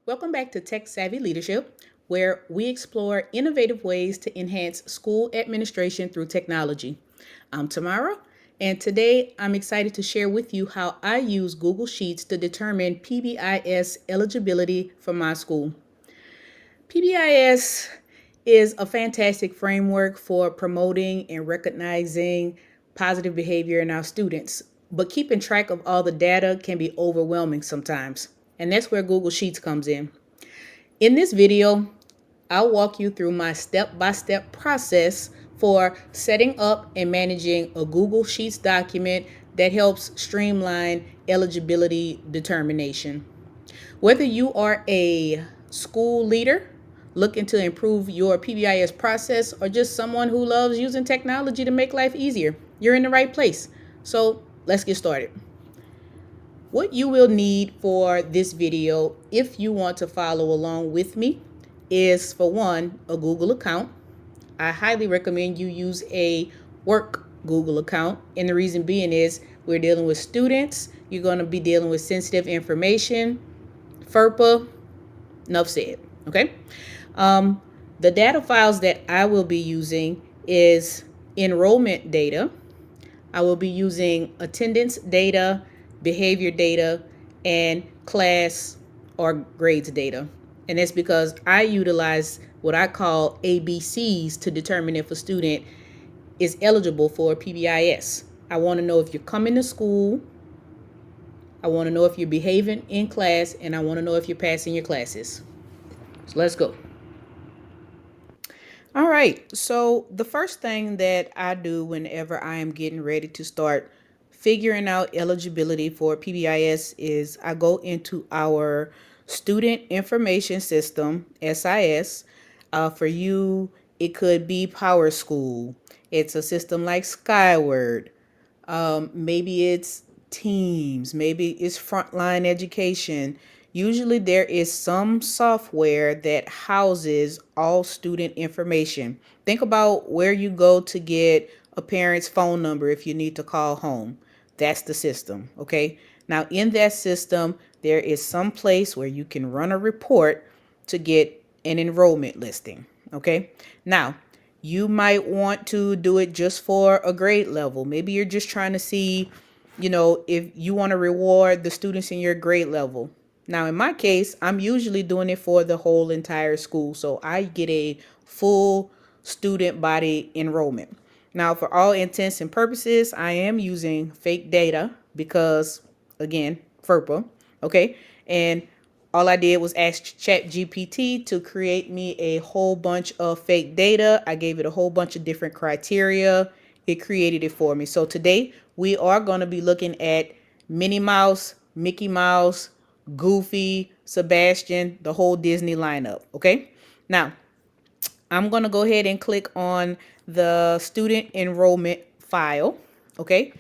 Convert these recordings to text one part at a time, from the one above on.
Welcome back to Tech Savvy Leadership, where we explore innovative ways to enhance school administration through technology. I'm Tamara, and today I'm excited to share with you how I use Google Sheets to determine PBIS eligibility for my school. PBIS is a fantastic framework for promoting and recognizing positive behavior in our students, but keeping track of all the data can be overwhelming sometimes, and that's where Google Sheets comes in. In this video, I'll walk you through my step-by-step process for setting up and managing a Google Sheets document that helps streamline eligibility determination. Whether you are a school leader looking to improve your PBIS process or just someone who loves using technology to make life easier, you're in the right place. So let's get started. What you will need for this video, if you want to follow along with me, is for one, a Google account. I highly recommend you use a work Google account. And the reason being is we're dealing with students. You're going to be dealing with sensitive information, FERPA, enough said. Okay. The data files that I will be using is enrollment data. I will be using attendance data, behavior data, and class or grades data. And that's because I utilize what I call ABCs to determine if a student is eligible for PBIS. I want to know if you're coming to school, I want to know if you're behaving in class, and I want to know if you're passing your classes. So let's go. All right, so the first thing that I do whenever I am getting ready to start figuring out eligibility for PBIS is I go into our Student Information System, SIS. For you, it could be PowerSchool. It's a system like Skyward. Maybe it's Teams. Maybe it's Frontline Education. Usually there is some software that houses all student information. Think about where you go to get a parent's phone number if you need to call home. That's the system, okay? Now in that system, there is some place where you can run a report to get an enrollment listing, okay? Now, you might want to do it just for a grade level. Maybe you're just trying to see, if you want to reward the students in your grade level. Now, in my case, I'm usually doing it for the whole entire school. So I get a full student body enrollment. Now, for all intents and purposes, I am using fake data because, again, FERPA, okay? And all I did was ask ChatGPT to create me a whole bunch of fake data. I gave it a whole bunch of different criteria. It created it for me. So today we are going to be looking at Minnie Mouse, Mickey Mouse, Goofy, Sebastian, the whole Disney lineup. Okay. Now I'm going to go ahead and click on the student enrollment file. Okay.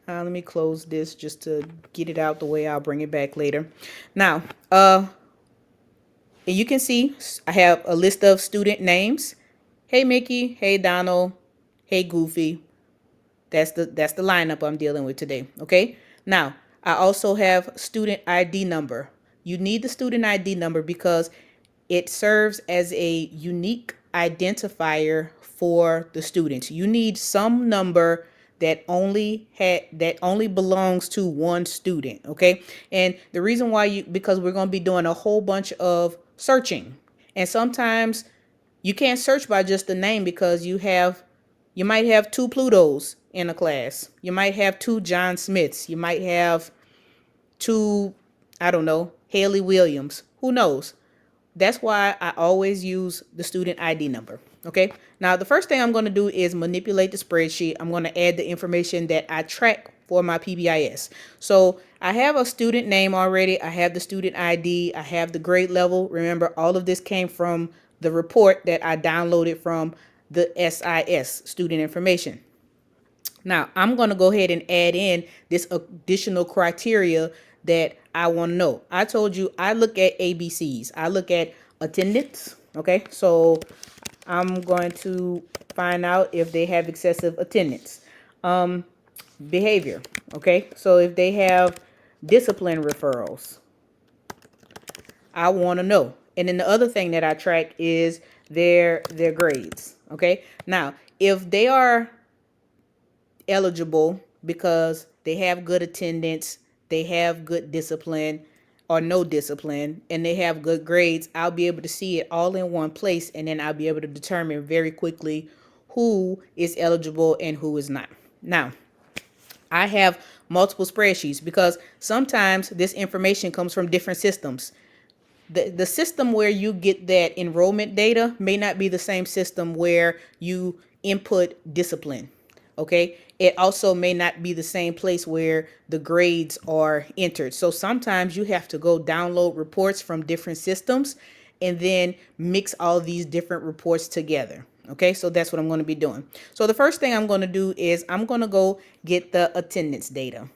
Let me close this just to get it out the way. I'll bring it back later. Now, and you can see I have a list of student names. Hey Mickey, hey Donald, hey Goofy. That's the lineup I'm dealing with today. Okay. Now, I also have student ID number. You need the student ID number because it serves as a unique identifier for the students. You need some number that only belongs to one student, okay? And the reason why because we're going to be doing a whole bunch of searching. And sometimes you can't search by just the name because you might have two Plutos in a class. You might have two John Smiths. You might have two, I don't know, Haley Williams. Who knows? That's why I always use the student ID number. Okay. Now, the first thing I'm going to do is manipulate the spreadsheet. I'm going to add the information that I track for my PBIS. So I have a student name already. I have the student ID. I have the grade level. Remember, all of this came from the report that I downloaded from the SIS, student information. Now, I'm going to go ahead and add in this additional criteria that I want to know. I told you I look at ABCs. I look at attendance. Okay, so I'm going to find out if they have excessive attendance. Behavior. Okay, so if they have discipline referrals. I want to know. And then the other thing that I track is their grades. Okay. Now, if they are eligible because they have good attendance, they have good discipline or no discipline, and they have good grades, I'll be able to see it all in one place, and then I'll be able to determine very quickly who is eligible and who is not. Now, I have multiple spreadsheets because sometimes this information comes from different systems. The system where you get that enrollment data may not be the same system where you input discipline. Okay. It also may not be the same place where the grades are entered. So sometimes you have to go download reports from different systems and then mix all these different reports together. Okay, so that's what I'm going to be doing. So the first thing I'm going to do is I'm going to go get the attendance data.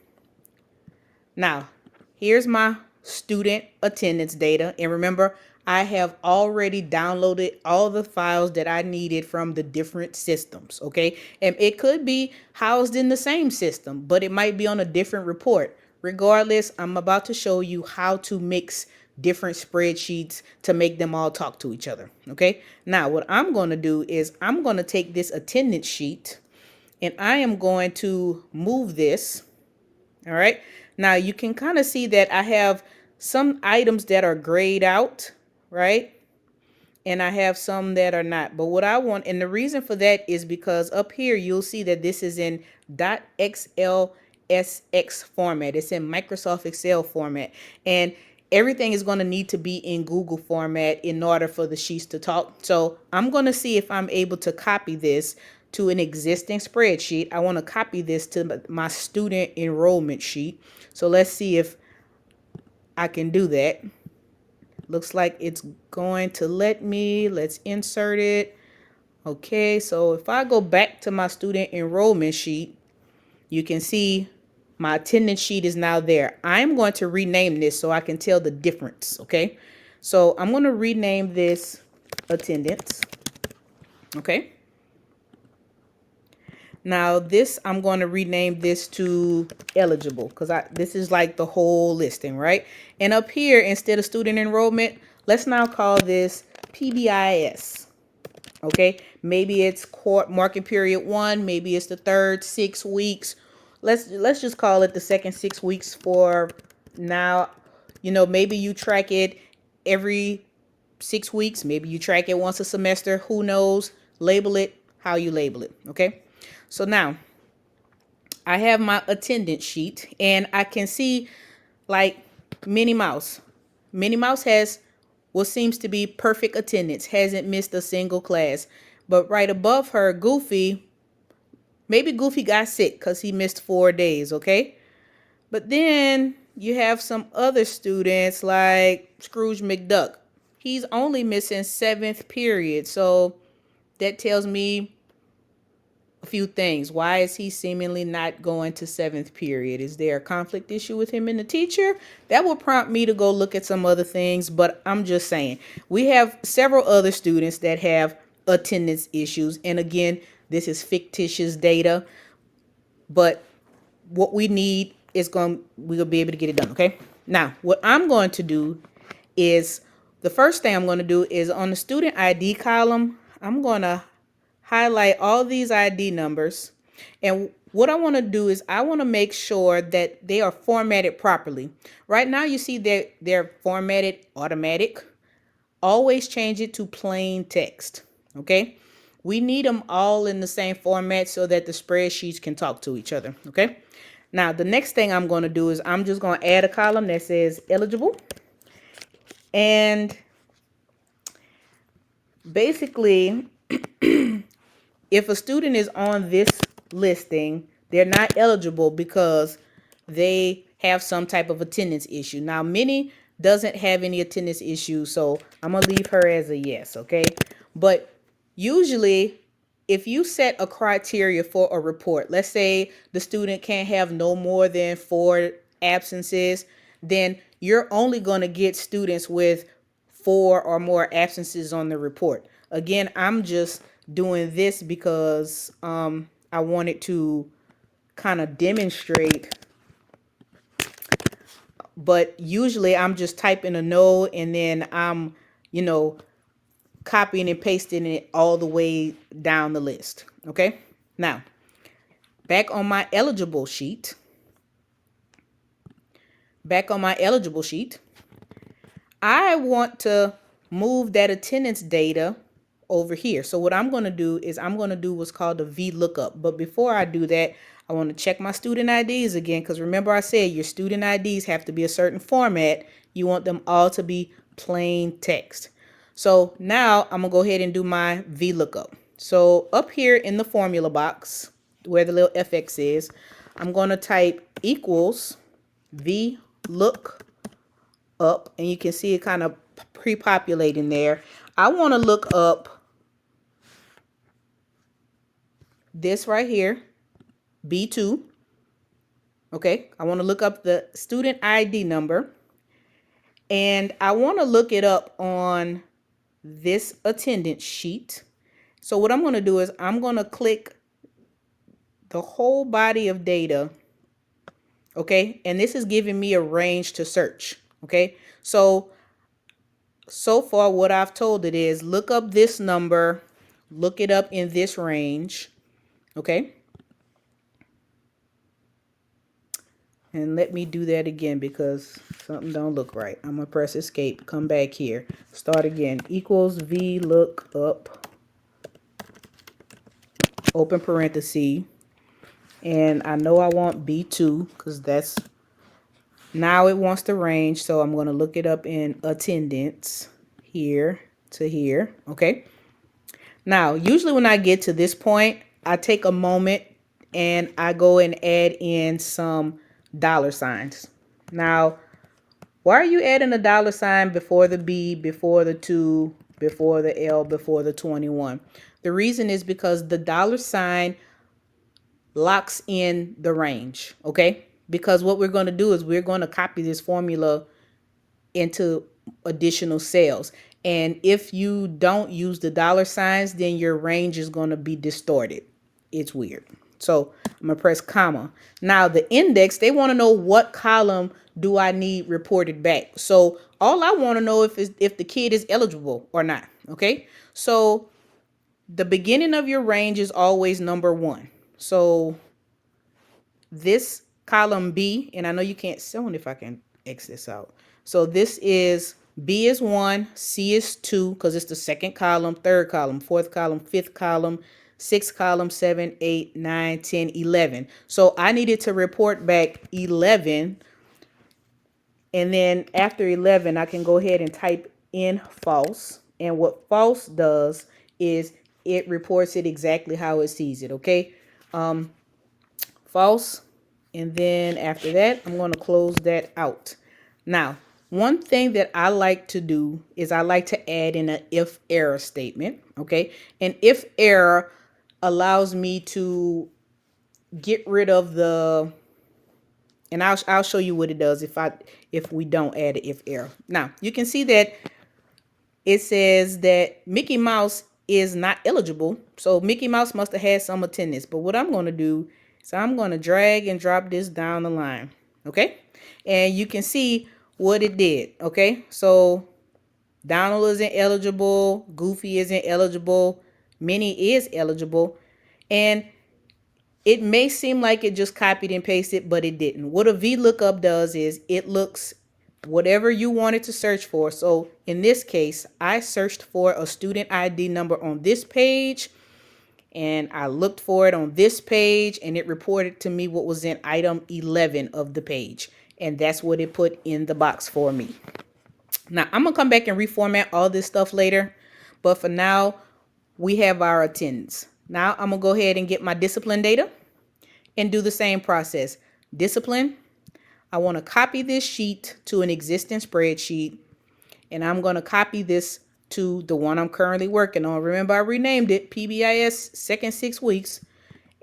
Now, here's my student attendance data. And remember, I have already downloaded all the files that I needed from the different systems, okay? And it could be housed in the same system, but it might be on a different report. Regardless, I'm about to show you how to mix different spreadsheets to make them all talk to each other, okay? Now, what I'm going to do is I'm going to take this attendance sheet and I am going to move this. All right. Now you can kind of see that I have some items that are grayed out, right? And I have some that are not. But what I want, and the reason for that is because up here you'll see that this is in .xlsx format. It's in Microsoft Excel format. And everything is going to need to be in Google format in order for the sheets to talk. So I'm going to see if I'm able to copy this to an existing spreadsheet. I want to copy this to my student enrollment sheet. So let's see if I can do that. Looks like it's going to let me. Let's insert it. Okay, so if I go back to my student enrollment sheet, you can see my attendance sheet is now there. I'm going to rename this so I can tell the difference, okay? So I'm going to rename this attendance, okay? Now this, I'm going to rename this to eligible because this is like the whole listing, right? And up here, instead of student enrollment, let's now call this PBIS. Okay, maybe it's market period 1, maybe it's the third 6 weeks. Let's just call it the second 6 weeks for now. You know, maybe you track it every 6 weeks, maybe you track it once a semester, who knows? Label it how you label it, okay? So now I have my attendance sheet and I can see like Minnie Mouse. Minnie Mouse has what seems to be perfect attendance, hasn't missed a single class. But right above her, Goofy, maybe Goofy got sick because he missed 4 days, okay? But then you have some other students like Scrooge McDuck. He's only missing 7th period. So that tells me a few things. Why is he seemingly not going to 7th period? Is there a conflict issue with him and the teacher? That will prompt me to go look at some other things, but I'm just saying we have several other students that have attendance issues. And again, this is fictitious data, but what we need is we'll be able to get it done. Okay. Now, what I'm going to do is the first thing I'm going to do is on the student ID column, I'm going to highlight all these ID numbers. And what I want to do is I want to make sure that they are formatted properly. Right now, you see that they're formatted automatic. Always change it to plain text. Okay. We need them all in the same format so that the spreadsheets can talk to each other. Okay. Now, the next thing I'm going to do is I'm just going to add a column that says eligible. And basically, if a student is on this listing, they're not eligible because they have some type of attendance issue. Now, Minnie doesn't have any attendance issues, so I'm going to leave her as a yes, okay? But usually, if you set a criteria for a report, let's say the student can't have no more than 4 absences, then you're only going to get students with 4 or more absences on the report. Again, I'm just doing this because I wanted to kind of demonstrate but usually I'm just typing a no and then I'm, you know, copying and pasting it all the way down the list. Okay. Now, back on my eligible sheet, I want to move that attendance data over here. So what I'm going to do is I'm going to do what's called a VLOOKUP. But before I do that, I want to check my student IDs again, because remember I said your student IDs have to be a certain format. You want them all to be plain text. So now I'm going to go ahead and do my VLOOKUP. So up here in the formula box where the little FX is, I'm going to type equals VLOOKUP, and you can see it kind of pre-populating there. I want to look up this right here, B2. Okay, I want to look up the student ID number, and I want to look it up on this attendance sheet. So what I'm going to do is I'm going to click the whole body of data. Okay, and this is giving me a range to search. Okay, so far what I've told it is look up this number, look it up in this range. Okay, and let me do that again because something don't look right. I'm gonna press escape, come back here, start again. Equals VLOOKUP, open parenthesis, and I know I want B2 because that's, now it wants the range, so I'm going to look it up in attendance here to here. Okay, now usually when I get to this point, I take a moment and I go and add in some dollar signs. Now, why are you adding a dollar sign before the B, before the 2, before the L, before the 21? The reason is because the dollar sign locks in the range. Okay, because what we're going to do is we're going to copy this formula into additional cells. And if you don't use the dollar signs, then your range is going to be distorted. It's weird. So I'm going to press comma. Now the index, they want to know what column do I need reported back. So all I want to know if the kid is eligible or not. Okay, so the beginning of your range is always number 1. So this column B, and I know you can't see, I wonder if I can X this out. So this is B is 1, C is 2, because it's the second column, third column, fourth column, fifth column, sixth column, 7, 8, 9, 10, 11. So I needed to report back 11. And then after 11, I can go ahead and type in false. And what false does is it reports it exactly how it sees it. Okay. False. And then after that, I'm going to close that out. Now, one thing that I like to do is I like to add in an if error statement. Okay. And if error allows me to get rid of the, and I'll show you what it does if we don't add an if error. Now, you can see that it says that Mickey Mouse is not eligible. So Mickey Mouse must have had some attendance. But what I'm going to do is I'm going to drag and drop this down the line. Okay. And you can see what it did. Okay. So Donald isn't eligible. Goofy isn't eligible. Minnie is eligible. And it may seem like it just copied and pasted, but it didn't. What a VLOOKUP does is it looks whatever you wanted to search for. So in this case, I searched for a student ID number on this page, and I looked for it on this page, and it reported to me what was in item 11 of the page. And that's what it put in the box for me. Now, I'm going to come back and reformat all this stuff later. But for now, we have our attendance. Now, I'm going to go ahead and get my discipline data and do the same process. Discipline. I want to copy this sheet to an existing spreadsheet. And I'm going to copy this to the one I'm currently working on. Remember, I renamed it PBIS second 6 weeks.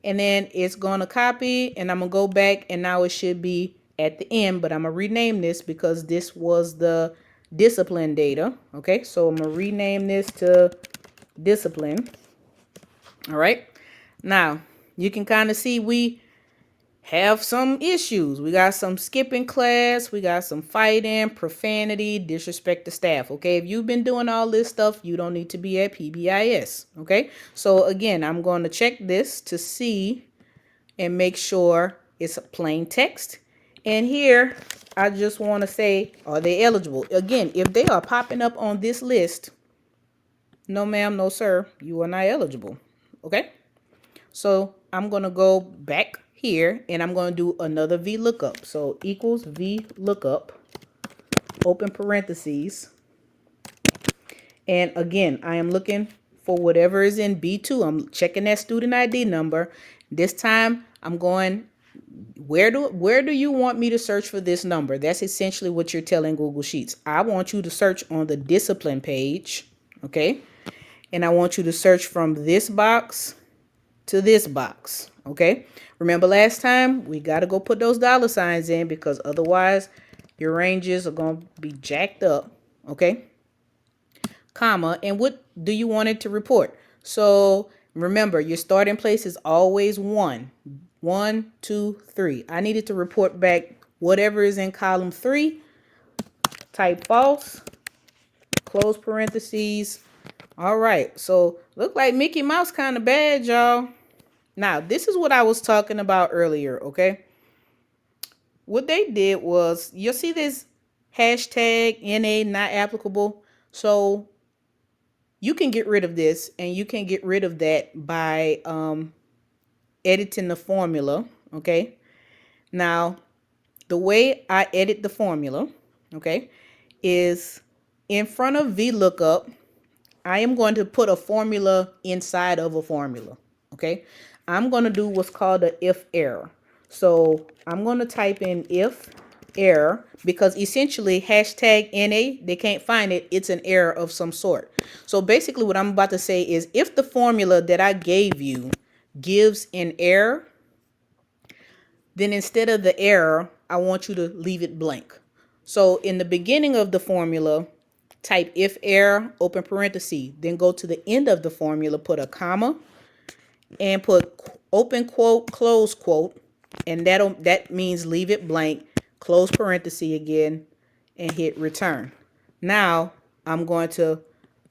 And then it's going to copy, and I'm going to go back, and now it should be at the end. But I'm going to rename this because this was the discipline data. Okay, so I'm going to rename this to discipline. All right. Now, you can kind of see we have some issues. We got some skipping class. We got some fighting, profanity, disrespect to staff. Okay, if you've been doing all this stuff, you don't need to be at PBIS. Okay, so again, I'm going to check this to see and make sure it's a plain text. And here, I just want to say, are they eligible? Again, if they are popping up on this list, no ma'am, no sir, you are not eligible. Okay, so I'm going to go back here and I'm going to do another VLOOKUP. So equals VLOOKUP, open parentheses. And again, I am looking for whatever is in B2. I'm checking that student ID number. This time I'm going, where do you want me to search for this number? That's essentially what you're telling Google Sheets. I want you to search on the discipline page, okay? And I want you to search from this box to this box, okay? Remember last time, we got to go put those dollar signs in because otherwise your ranges are going to be jacked up, okay? Comma, and what do you want it to report? So remember, your starting place is always 1. 1, 2, 3. I needed to report back whatever is in column 3. Type false, close parentheses. All right, so look like Mickey Mouse kind of bad, y'all. Now, this is what I was talking about earlier, okay? What they did was, you'll see this hashtag NA not applicable. So you can get rid of this, and you can get rid of that by editing the formula, okay? Now, the way I edit the formula, okay, is in front of VLOOKUP, I am going to put a formula inside of a formula, okay? I'm going to do what's called an if error. So I'm going to type in if error because essentially hashtag NA, they can't find it. It's an error of some sort. So basically what I'm about to say is if the formula that I gave you gives an error, then instead of the error, I want you to leave it blank. So in the beginning of the formula, type if error, open parenthesis, then go to the end of the formula, put a comma, and put open quote, close quote, and that means leave it blank, close parenthesis again, and hit return. Now I'm going to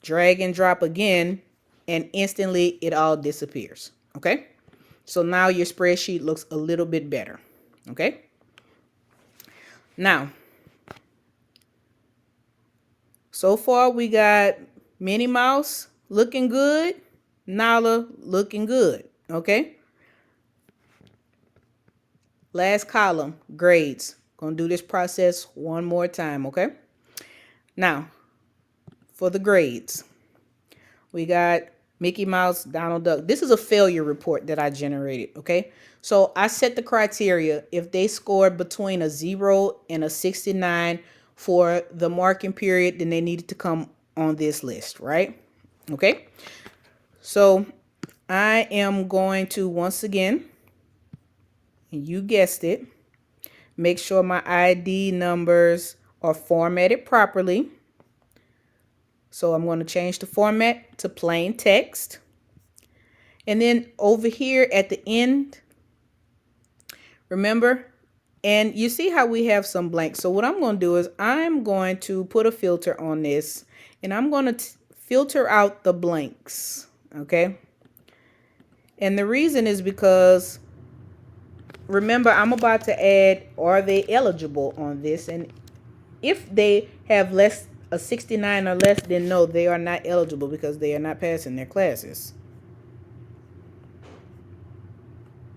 drag and drop again, and instantly it all disappears. Okay, so now your spreadsheet looks a little bit better. Okay, now so far we got Minnie Mouse looking good, Nala looking good. Okay, last column, grades. Gonna do this process one more time, okay? Now, for the grades, we got Mickey Mouse, Donald Duck. This is a failure report that I generated, okay? So I set the criteria. If they scored between a 0 and a 69 for the marking period, then they needed to come on this list, right? Okay? So I am going to, once again, and you guessed it, make sure my ID numbers are formatted properly. So I'm going to change the format to plain text. And then over here at the end, remember, and you see how we have some blanks. So what I'm going to do is I'm going to put a filter on this, and I'm going to filter out the blanks, okay? And the reason is because, remember, I'm about to add, are they eligible on this? And if they have a 69 or less, then no, they are not eligible because they are not passing their classes.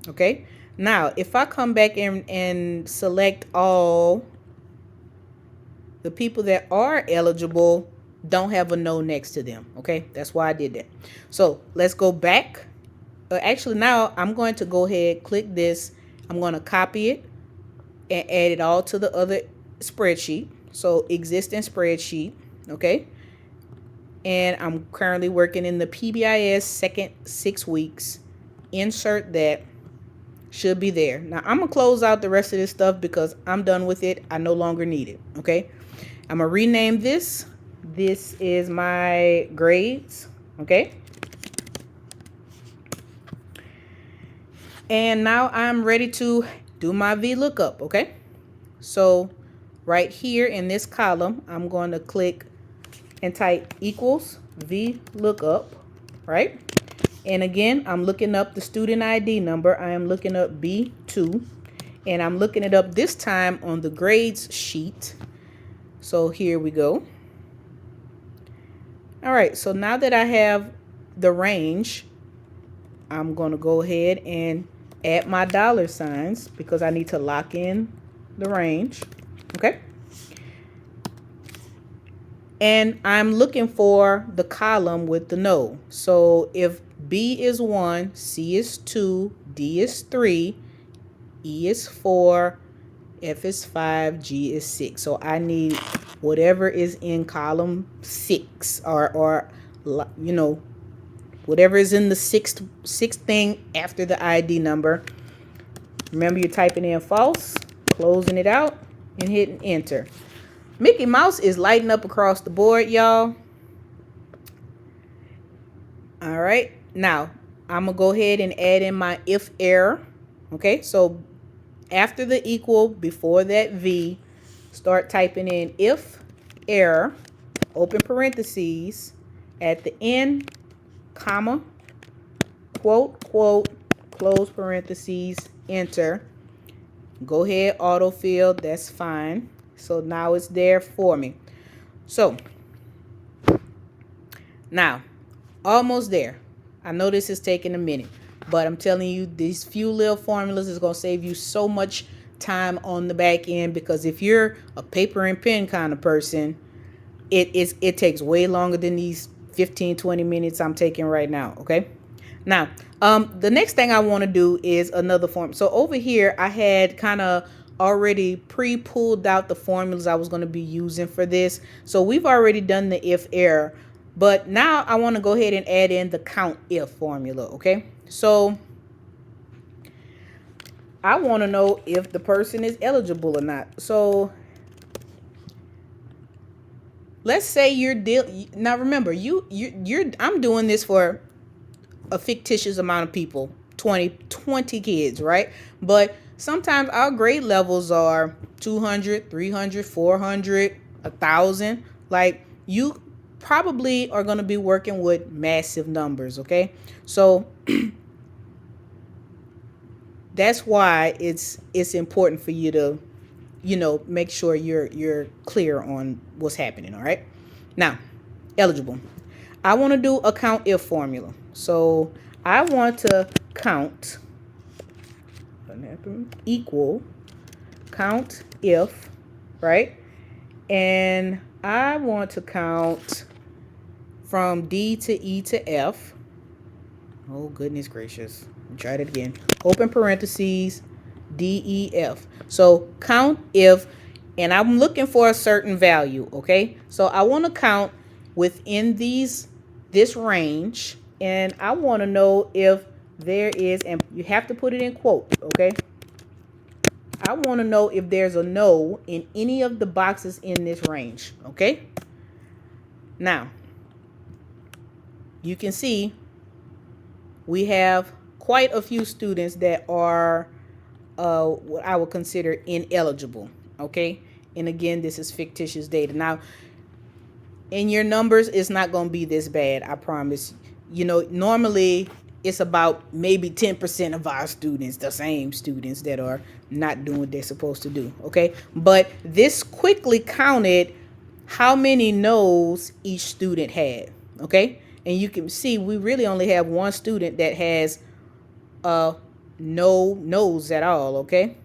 Okay, now if I come back and select all, the people that are eligible don't have a no next to them. Okay, that's why I did that. So let's go back. Actually, now I'm going to go ahead, click this. I'm going to copy it and add it all to the other spreadsheet. So existing spreadsheet, okay? And I'm currently working in the PBIS second 6 weeks. Insert that, should be there. Now I'm gonna close out the rest of this stuff because I'm done with it. I no longer need it, okay? I'm gonna rename this. This is my grades, okay? And now I'm ready to do my VLOOKUP, okay? So right here in this column, I'm going to click and type equals VLOOKUP, right? And again, I'm looking up the student ID number. I am looking up B2, and I'm looking it up this time on the grades sheet. So here we go. All right, so now that I have the range, I'm going to go ahead and add my dollar signs because I need to lock in the range. Okay. And I'm looking for the column with the no. So if B is 1, C is 2, D is 3, E is 4, F is 5, G is 6. So I need whatever is in column 6 or you know, whatever is in the sixth thing after the ID number. Remember, you're typing in false, closing it out, and hitting enter. Mickey Mouse is lighting up across the board, y'all. All right, now I'm gonna go ahead and add in my if error. Okay, so after the equal, before that V, start typing in if error, open parentheses, at the end, comma, quote, quote, close parentheses, enter. Go ahead, autofill, that's fine. So now it's there for me. So now, almost there. I know this is taking a minute, but I'm telling you, these few little formulas is going to save you so much time on the back end, because if you're a paper and pen kind of person, it takes way longer than these 15-20 minutes I'm taking right now. Okay. Now, the next thing I want to do is another form. So over here, I had kind of already pre-pulled out the formulas I was going to be using for this. So we've already done the if error, but now I want to go ahead and add in the count if formula. Okay. So I want to know if the person is eligible or not. So let's say you're now remember, I'm doing this for a fictitious amount of people, 20 kids, right? But sometimes our grade levels are 200, 300, 400, 1,000. Like, you probably are going to be working with massive numbers, okay? So that's why it's important for you to, make sure you're clear on what's happening, all right? Now, eligible. I want to do a count if formula. So I want to count equal count if, right? And I want to count from D to E to F. Oh, goodness gracious. Let me try it again. Open parentheses, D, E, F. So count if, and I'm looking for a certain value, okay? So I want to count within this range, and I want to know if there is, and you have to put it in quotes, okay? I want to know if there's a no in any of the boxes in this range, okay? Now, you can see we have quite a few students that are what I would consider ineligible, okay? And again, this is fictitious data. Now, in your numbers, it's not going to be this bad, I promise. Normally it's about maybe 10% of our students, the same students, that are not doing what they're supposed to do, okay? But this quickly counted how many no's each student had, okay? And you can see we really only have one student that has no no's at all, okay?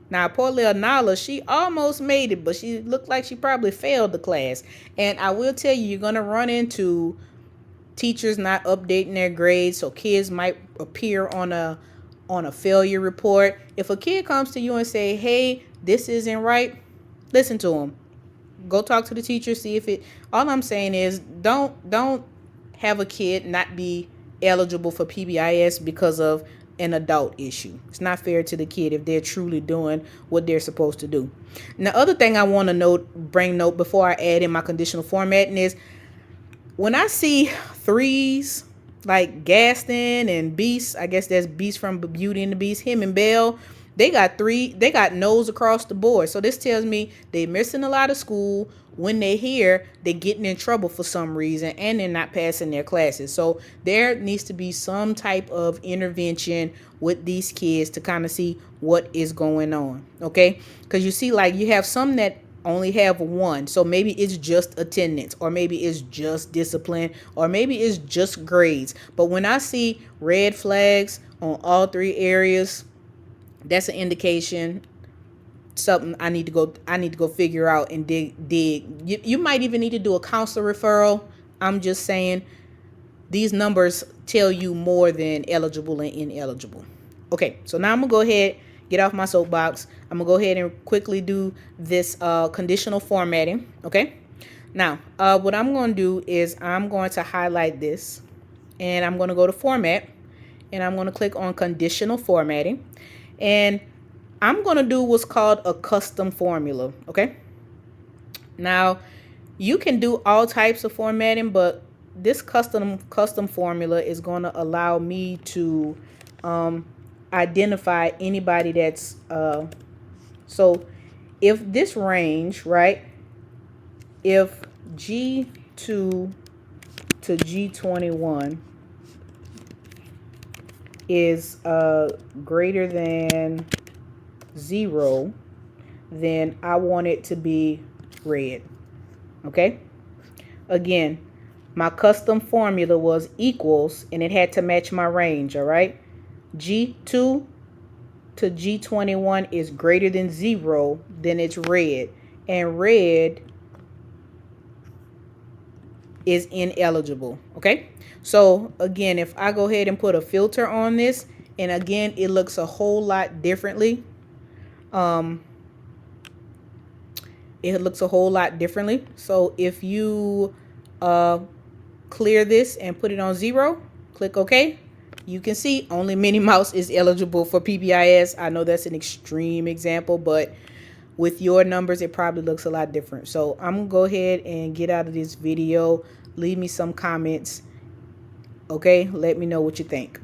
Now, poor little Nala, she almost made it, but she looked like she probably failed the class. And I will tell you, you're going to run into teachers not updating their grades, so kids might appear on a failure report. If a kid comes to you and say, hey, this isn't right, listen to them. Go talk to the teacher, see if it, all I'm saying is don't have a kid not be eligible for PBIS because of an adult issue. It's not fair to the kid if they're truly doing what they're supposed to do. Now, other thing I want to bring note before I add in my conditional formatting is, when I see threes like Gaston and Beast, I guess that's Beast from Beauty and the Beast, him and Belle, they got no's across the board. So this tells me they're missing a lot of school. When they're here, they're getting in trouble for some reason and they're not passing their classes. So there needs to be some type of intervention with these kids to kind of see what is going on. Okay, because you see, like, you have some that only have one, so maybe it's just attendance, or maybe it's just discipline, or maybe it's just grades. But when I see red flags on all three areas, that's an indication something I need to go figure out and dig. You might even need to do a counselor referral. I'm just saying, these numbers tell you more than eligible and ineligible. Okay, so now I'm gonna go ahead, get off my soapbox. I'm gonna go ahead and quickly do this conditional formatting. Okay, now what I'm gonna do is I'm going to highlight this, and I'm gonna go to format, and I'm gonna click on conditional formatting, and I'm gonna do what's called a custom formula. Okay, now you can do all types of formatting, but this custom formula is going to allow me to identify anybody that's so if this range, right, if G2 to G21 is greater than 0, then I want it to be red. Okay, again, my custom formula was equals, and it had to match my range. All right, G2 to G21 is greater than 0, then it's red, and red is ineligible. Okay, so again, if I go ahead and put a filter on this, and again, it looks a whole lot differently. It looks a whole lot differently. So if you clear this and put it on 0, click OK, you can see only Minnie Mouse is eligible for PBIS. I know that's an extreme example, but with your numbers, it probably looks a lot different. So I'm gonna go ahead and get out of this video. Leave me some comments. Okay, let me know what you think.